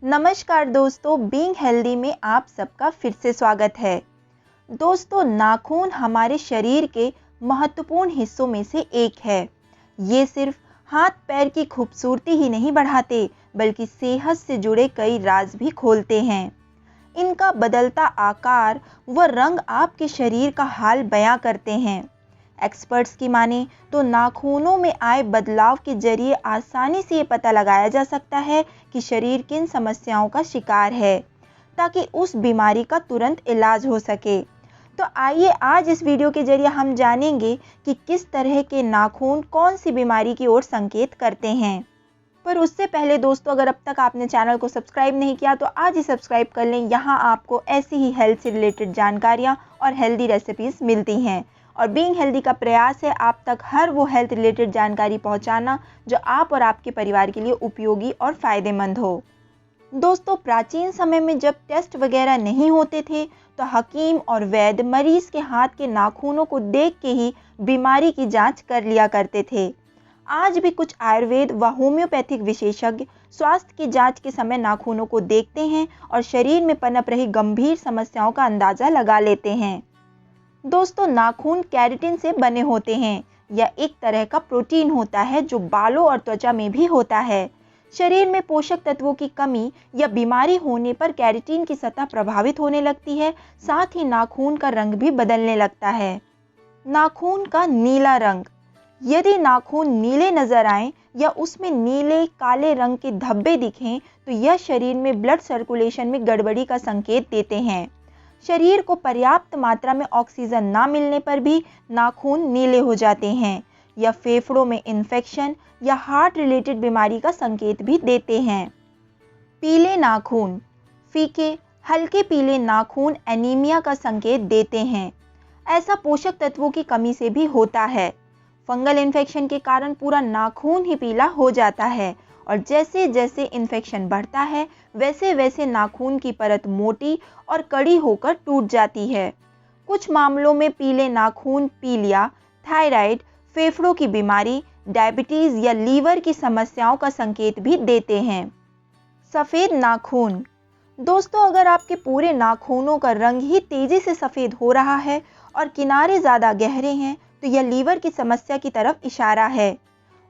नमस्कार दोस्तों, being healthy में आप सबका फिर से स्वागत है। दोस्तों, नाखून हमारे शरीर के महत्वपूर्ण हिस्सों में से एक है। ये सिर्फ हाथ पैर की खूबसूरती ही नहीं बढ़ाते, बल्कि सेहत से जुड़े कई राज भी खोलते हैं। इनका बदलता आकार व रंग आपके शरीर का हाल बयां करते हैं। एक्सपर्ट्स की माने तो नाखूनों में आए बदलाव के जरिए आसानी से ये पता लगाया जा सकता है कि शरीर किन समस्याओं का शिकार है, ताकि उस बीमारी का तुरंत इलाज हो सके। तो आइए आज इस वीडियो के जरिए हम जानेंगे कि किस तरह के नाखून कौन सी बीमारी की ओर संकेत करते हैं। पर उससे पहले दोस्तों, अगर अब तक आपने चैनल को सब्सक्राइब नहीं किया तो आज ही सब्सक्राइब कर लें। यहाँ आपको ऐसी ही हेल्थ से रिलेटेड जानकारियाँ और हेल्दी रेसिपीज़ मिलती हैं। और बीइंग हेल्दी का प्रयास है आप तक हर वो हेल्थ रिलेटेड जानकारी पहुंचाना जो आप और आपके परिवार के लिए उपयोगी और फ़ायदेमंद हो। दोस्तों, प्राचीन समय में जब टेस्ट वगैरह नहीं होते थे तो हकीम और वैद्य मरीज के हाथ के नाखूनों को देख के ही बीमारी की जांच कर लिया करते थे। आज भी कुछ आयुर्वेद व होम्योपैथिक विशेषज्ञ स्वास्थ्य की जांच के समय नाखूनों को देखते हैं और शरीर में पनप रही गंभीर समस्याओं का अंदाज़ा लगा लेते हैं। दोस्तों, नाखून केराटिन से बने होते हैं। यह एक तरह का प्रोटीन होता है जो बालों और त्वचा में भी होता है। शरीर में पोषक तत्वों की कमी या बीमारी होने पर केराटिन की सतह प्रभावित होने लगती है, साथ ही नाखून का रंग भी बदलने लगता है। नाखून का नीला रंग। यदि नाखून नीले नजर आए या उसमें नीले काले रंग के धब्बे दिखें तो यह शरीर में ब्लड सर्कुलेशन में गड़बड़ी का संकेत देते हैं। शरीर को पर्याप्त मात्रा में ऑक्सीजन ना मिलने पर भी नाखून नीले हो जाते हैं। या फेफड़ों में इन्फेक्शन या हार्ट रिलेटेड बीमारी का संकेत भी देते हैं। पीले नाखून। फीके हल्के पीले नाखून एनीमिया का संकेत देते हैं। ऐसा पोषक तत्वों की कमी से भी होता है। फंगल इन्फेक्शन के कारण पूरा नाखून ही पीला हो जाता है और जैसे जैसे इन्फेक्शन बढ़ता है वैसे वैसे नाखून की परत मोटी और कड़ी होकर टूट जाती है। कुछ मामलों में पीले नाखून पीलिया, थायराइड, फेफड़ों की बीमारी, डायबिटीज़ या लीवर की समस्याओं का संकेत भी देते हैं। सफ़ेद नाखून। दोस्तों, अगर आपके पूरे नाखूनों का रंग ही तेज़ी से सफ़ेद हो रहा है और किनारे ज़्यादा गहरे हैं तो यह लीवर की समस्या की तरफ इशारा है।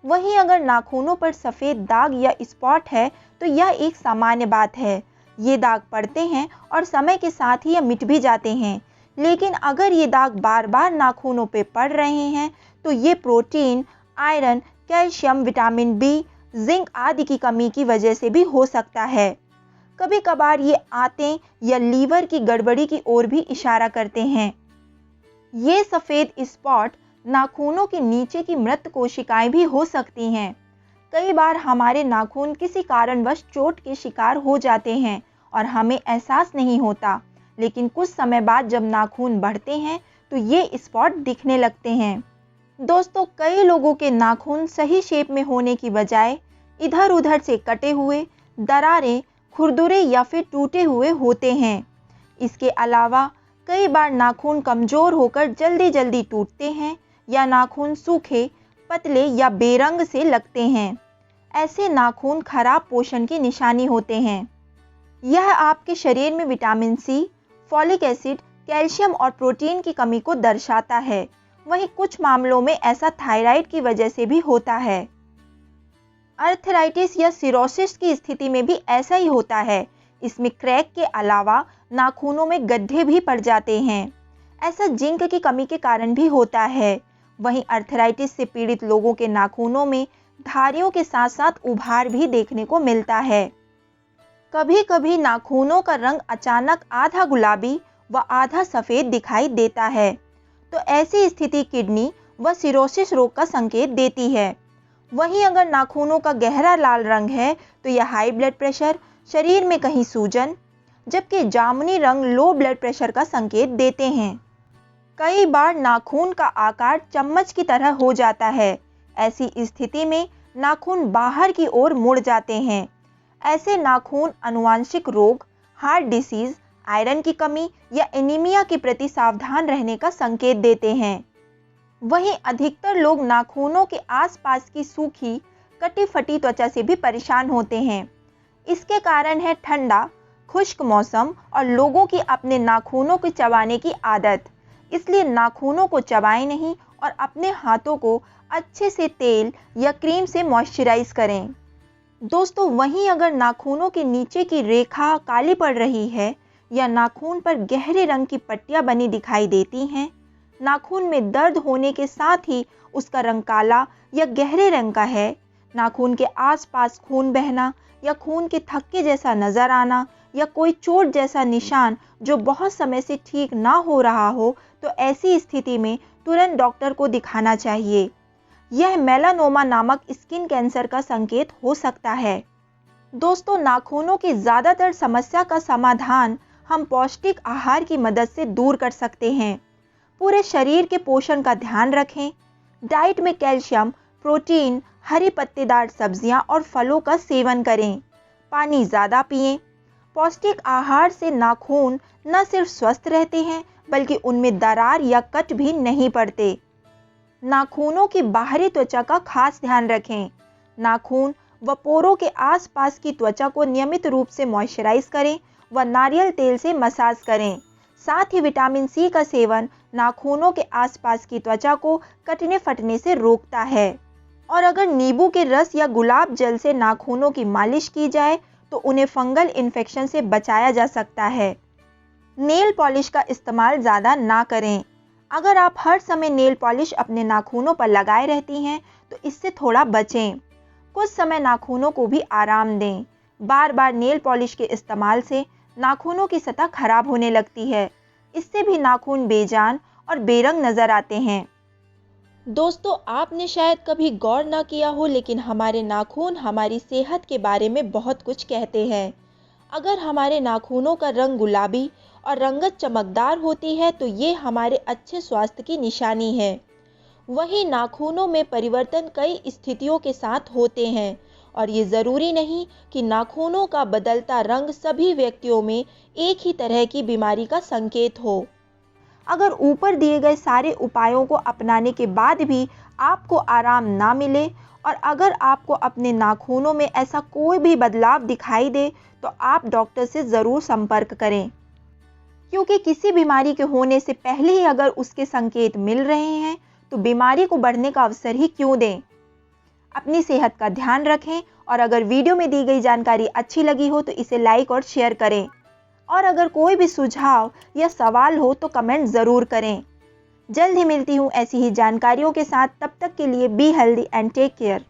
वहीं अगर नाखूनों पर सफ़ेद दाग या स्पॉट है तो यह एक सामान्य बात है। ये दाग पड़ते हैं और समय के साथ ही ये मिट भी जाते हैं। लेकिन अगर ये दाग बार बार नाखूनों पे पड़ रहे हैं तो ये protein, iron, calcium, vitamin B, zinc आदि की कमी की वजह से भी हो सकता है। कभी कभार ये आंतें या लीवर की गड़बड़ी की ओर भी इशारा करते हैं। ये सफ़ेद स्पॉट नाखूनों के नीचे की मृत कोशिकाएं भी हो सकती हैं। कई बार हमारे नाखून किसी कारणवश चोट के शिकार हो जाते हैं और हमें एहसास नहीं होता, लेकिन कुछ समय बाद जब नाखून बढ़ते हैं तो ये स्पॉट दिखने लगते हैं। दोस्तों, कई लोगों के नाखून सही शेप में होने की बजाय इधर उधर से कटे हुए, दरारें, खुरदुरे या फिर टूटे हुए होते हैं। इसके अलावा कई बार नाखून कमज़ोर होकर जल्दी जल्दी टूटते हैं या नाखून सूखे, पतले या बेरंग से लगते हैं। ऐसे नाखून खराब पोषण की निशानी होते हैं। यह आपके शरीर में vitamin C, folic acid, calcium और प्रोटीन की कमी को दर्शाता है। वहीं कुछ मामलों में ऐसा थायराइड की वजह से भी होता है। अर्थराइटिस या सिरोसिस की स्थिति में भी ऐसा ही होता है। इसमें क्रैक के अलावा नाखूनों में गड्ढे भी पड़ जाते हैं। ऐसा जिंक की कमी के कारण भी होता है। वहीं अर्थराइटिस से पीड़ित लोगों के नाखूनों में धारियों के साथ साथ उभार भी देखने को मिलता है। कभी कभी नाखूनों का रंग अचानक आधा गुलाबी व आधा सफ़ेद दिखाई देता है, तो ऐसी स्थिति किडनी व सिरोसिस रोग का संकेत देती है। वहीं अगर नाखूनों का गहरा लाल रंग है तो यह हाई ब्लड प्रेशर, शरीर में कहीं सूजन, जबकि जामुनी रंग लो ब्लड प्रेशर का संकेत देते हैं। कई बार नाखून का आकार चम्मच की तरह हो जाता है। ऐसी स्थिति में नाखून बाहर की ओर मुड़ जाते हैं। ऐसे नाखून आनुवांशिक रोग, हार्ट डिसीज, आयरन की कमी या एनीमिया के प्रति सावधान रहने का संकेत देते हैं। वहीं अधिकतर लोग नाखूनों के आसपास की सूखी, कटी फटी त्वचा से भी परेशान होते हैं। इसके कारण है ठंडा, खुश्क मौसम और लोगों की अपने नाखूनों को चबाने की आदत। इसलिए नाखूनों को चबाएं नहीं और अपने हाथों को अच्छे से तेल या क्रीम से मॉइस्चराइज करें। दोस्तों, वहीं अगर नाखूनों के नीचे की रेखा काली पड़ रही है या नाखून पर गहरे रंग की पट्टियां बनी दिखाई देती हैं, नाखून में दर्द होने के साथ ही उसका रंग काला या गहरे रंग का है, नाखून के आसपास खून बहना या खून के थक्के जैसा नजर आना या कोई चोट जैसा निशान जो बहुत समय से ठीक ना हो रहा हो, तो ऐसी स्थिति में तुरंत डॉक्टर को दिखाना चाहिए। यह मेलानोमा नामक स्किन कैंसर का संकेत हो सकता है। दोस्तों, नाखूनों की ज़्यादातर समस्या का समाधान हम पौष्टिक आहार की मदद से दूर कर सकते हैं। पूरे शरीर के पोषण का ध्यान रखें। डाइट में कैल्शियम, प्रोटीन, हरी पत्तेदार सब्जियां और फलों का सेवन करें। पानी ज़्यादा पिएं। पौष्टिक आहार से नाखून न सिर्फ स्वस्थ रहते हैं बल्कि उनमें दरार या कट भी नहीं पड़ते। नाखूनों की बाहरी त्वचा का खास ध्यान रखें। नाखून व पोरों के आसपास की त्वचा को नियमित रूप से मॉइस्चराइज करें व नारियल तेल से मसाज करें। साथ ही विटामिन सी का सेवन नाखूनों के आसपास की त्वचा को कटने फटने से रोकता है। और अगर नींबू के रस या गुलाब जल से नाखूनों की मालिश की जाए तो उन्हें फंगल इन्फेक्शन से बचाया जा सकता है। नेल पॉलिश का इस्तेमाल ज़्यादा ना करें। अगर आप हर समय नेल पॉलिश अपने नाखूनों पर लगाए रहती हैं तो इससे थोड़ा बचें। कुछ समय नाखूनों को भी आराम दें। बार बार नेल पॉलिश के इस्तेमाल से नाखूनों की सतह खराब होने लगती है। इससे भी नाखून बेजान और बेरंग नजर आते हैं। दोस्तों, आपने शायद कभी गौर ना किया हो, लेकिन हमारे नाखून हमारी सेहत के बारे में बहुत कुछ कहते हैं। अगर हमारे नाखूनों का रंग गुलाबी और रंगत चमकदार होती है तो ये हमारे अच्छे स्वास्थ्य की निशानी है। वहीं नाखूनों में परिवर्तन कई स्थितियों के साथ होते हैं और ये ज़रूरी नहीं कि नाखूनों का बदलता रंग सभी व्यक्तियों में एक ही तरह की बीमारी का संकेत हो। अगर ऊपर दिए गए सारे उपायों को अपनाने के बाद भी आपको आराम ना मिले और अगर आपको अपने नाखूनों में ऐसा कोई भी बदलाव दिखाई दे तो आप डॉक्टर से ज़रूर संपर्क करें, क्योंकि किसी बीमारी के होने से पहले ही अगर उसके संकेत मिल रहे हैं तो बीमारी को बढ़ने का अवसर ही क्यों दें। अपनी सेहत का ध्यान रखें और अगर वीडियो में दी गई जानकारी अच्छी लगी हो तो इसे लाइक और शेयर करें और अगर कोई भी सुझाव या सवाल हो तो कमेंट ज़रूर करें। जल्द ही मिलती हूँ ऐसी ही जानकारियों के साथ। तब तक के लिए be healthy and take care.